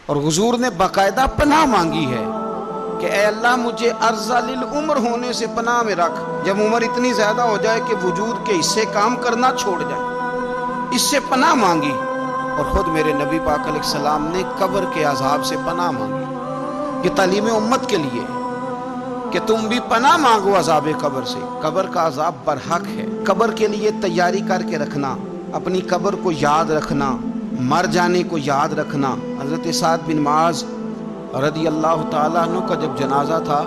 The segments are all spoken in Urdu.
اور حضور نے باقاعدہ پناہ مانگی ہے کہ اے اللہ مجھے ارذل العمر ہونے سے پناہ میں رکھ، جب عمر اتنی زیادہ ہو جائے کہ وجود کے حصے کام کرنا چھوڑ جائیں، اس سے پناہ مانگی۔ اور خود میرے نبی پاک علیہ السلام نے قبر کے عذاب سے پناہ مانگی۔ یہ تعلیم امت کے لیے کہ تم بھی پناہ مانگو عذاب قبر سے۔ قبر کا عذاب برحق ہے۔ قبر کے لیے تیاری کر کے رکھنا، اپنی قبر کو یاد رکھنا، مر جانے کو یاد رکھنا۔ حضرت سعد بن معاذ رضی اللہ تعالیٰ عنہ کا جب جنازہ تھا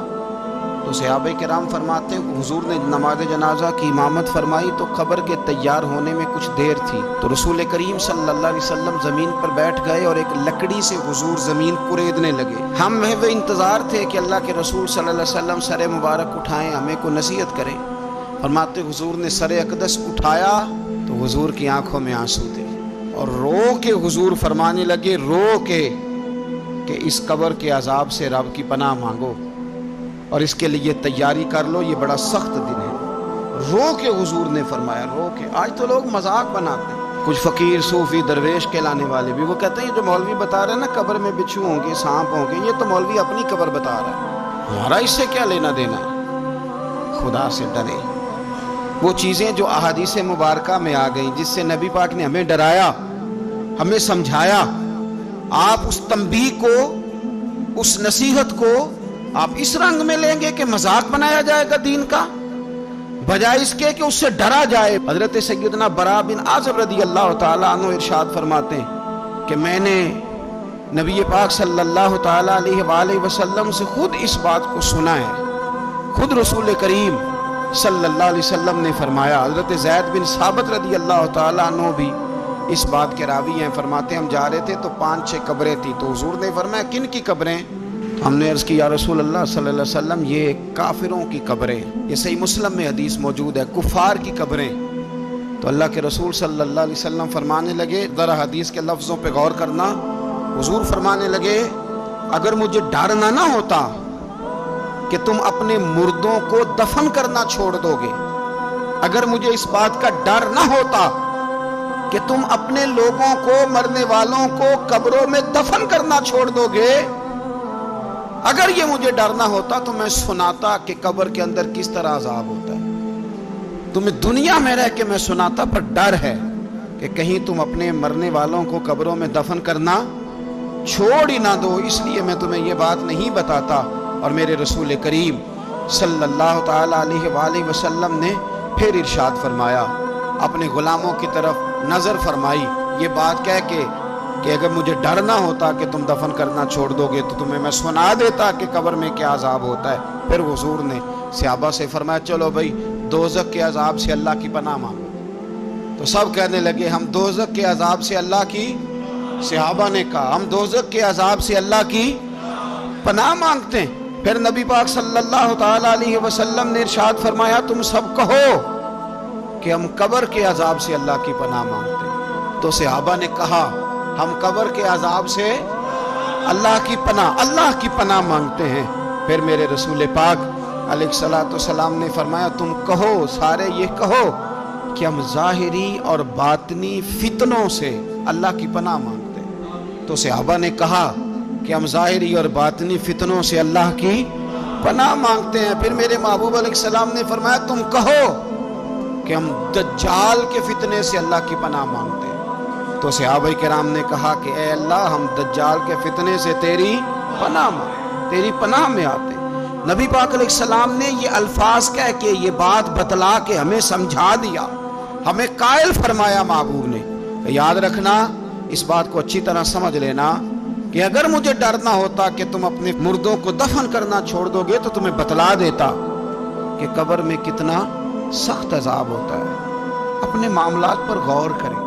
تو صحابہ کرام فرماتے ہیں حضور نے نماز جنازہ کی امامت فرمائی تو قبر کے تیار ہونے میں کچھ دیر تھی، تو رسول کریم صلی اللہ علیہ وسلم زمین پر بیٹھ گئے اور ایک لکڑی سے حضور زمین کریدنے لگے۔ ہم محو انتظار تھے کہ اللہ کے رسول صلی اللہ علیہ وسلم سر مبارک اٹھائیں، ہمیں کو نصیحت کریں۔ فرماتے حضور نے سر اقدس اٹھایا تو حضور کی آنکھوں میں آنسو تھے، اور رو کے حضور فرمانے لگے، رو کے کہ اس قبر کے عذاب سے رب کی پناہ مانگو اور اس کے لیے تیاری کر لو، یہ بڑا سخت دن ہے۔ رو کے حضور نے فرمایا، رو کے۔ آج تو لوگ مذاق بناتے ہیں، کچھ فقیر صوفی درویش کہلانے والے بھی، وہ کہتے ہیں جو مولوی بتا رہے ہیں نا قبر میں بچھو ہوں گے، سانپ ہوں گے، یہ تو مولوی اپنی قبر بتا رہا ہے، ہمارا اس سے کیا لینا دینا ہے۔ خدا سے ڈرے۔ وہ چیزیں جو احادیث مبارکہ میں آ گئیں، جس سے نبی پاک نے ہمیں ڈرایا، ہمیں سمجھایا، آپ اس تنبیہ کو، اس نصیحت کو آپ اس رنگ میں لیں گے کہ مذاق بنایا جائے گا دین کا، بجائے اس کے کہ اس سے ڈرا جائے۔ حضرت سیدنا برا بن عازب رضی اللہ تعالیٰ عنہ ارشاد فرماتے ہیں کہ میں نے نبی پاک صلی اللہ تعالیٰ علیہ وآلہ وسلم سے خود اس بات کو سنا ہے، خود رسول کریم صلی اللہ علیہ وسلم نے فرمایا۔ حضرت زید بن ثابت رضی اللہ تعالیٰ عنہ بھی اس بات کے راوی ہیں، فرماتے ہم جا رہے تھے تو 5-6 قبریں تھیں، تو حضور نے فرمایا کن کی قبریں؟ ہم نے عرض کی یا رسول اللہ صلی اللہ علیہ وسلم یہ کافروں کی قبریں، یہ صحیح مسلم میں حدیث موجود ہے، کفار کی قبریں۔ تو اللہ کے رسول صلی اللہ علیہ وسلم فرمانے لگے، ذرا حدیث کے لفظوں پہ غور کرنا، حضور فرمانے لگے اگر مجھے ڈر نہ ہوتا کہ تم اپنے مردوں کو دفن کرنا چھوڑ دو گے، اگر مجھے اس بات کا ڈر نہ ہوتا کہ تم اپنے لوگوں کو، مرنے والوں کو قبروں میں دفن کرنا چھوڑ دو گے، اگر یہ مجھے ڈر نہ ہوتا تو میں سناتا کہ قبر کے اندر کس طرح عذاب ہوتا ہے۔ تمہیں دنیا میں رہ کے میں سناتا، پر ڈر ہے کہ کہیں تم اپنے مرنے والوں کو قبروں میں دفن کرنا چھوڑ ہی نہ دو، اس لیے میں تمہیں یہ بات نہیں بتاتا۔ اور میرے رسول کریم صلی اللہ تعالیٰ علیہ وآلہ وسلم نے پھر ارشاد فرمایا، اپنے غلاموں کی طرف نظر فرمائی، یہ بات کہہ کے کہ اگر مجھے ڈر نہ ہوتا کہ تم دفن کرنا چھوڑ دو گے تو تمہیں میں سنا دیتا کہ قبر میں کیا عذاب ہوتا ہے۔ پھر حضور نے صحابہ سے فرمایا چلو بھائی دوزخ کے عذاب سے اللہ کی پناہ مانگو، تو سب کہنے لگے ہم دوزخ کے عذاب سے اللہ کی، صحابہ نے کہا ہم دوزخ کے عذاب سے اللہ کی پناہ مانگتے ہیں۔ پھر نبی پاک صلی اللہ تعالیٰ علیہ وسلم نے ارشاد فرمایا تم سب کہو کہ ہم قبر کے عذاب سے اللہ کی پناہ مانگتے ہیں۔ تو صحابہ نے کہا ہم قبر کے عذاب سے اللہ کی پناہ مانگتے ہیں۔ پھر میرے رسول پاک علیہ الصلوۃ والسلام نے فرمایا تم کہو، سارے یہ کہو کہ ہم ظاہری اور باطنی فتنوں سے اللہ کی پناہ مانگتے ہیں۔ تو صحابہ نے کہا کہ ہم ظاہری اور باطنی فتنوں سے اللہ کی پناہ مانگتے ہیں۔ پھر میرے محبوب علیہ السلام نے فرمایا تم کہو کہ ہم دجال کے فتنے سے اللہ کی پناہ مانگتے ہیں۔ تو صحابہ کرام نے کہا کہ اے اللہ ہم دجال کے فتنے سے تیری پناہ مانگتے، تیری پناہ میں آتے ہیں۔ نبی پاک علیہ السلام نے یہ الفاظ کہہ کے، یہ بات بتلا کے ہمیں سمجھا دیا، ہمیں قائل فرمایا محبوب نے۔ یاد رکھنا، اس بات کو اچھی طرح سمجھ لینا کہ اگر مجھے ڈر نہ ہوتا کہ تم اپنے مردوں کو دفن کرنا چھوڑ دو گے تو تمہیں بتلا دیتا کہ قبر میں کتنا سخت عذاب ہوتا ہے۔ اپنے معاملات پر غور کریں۔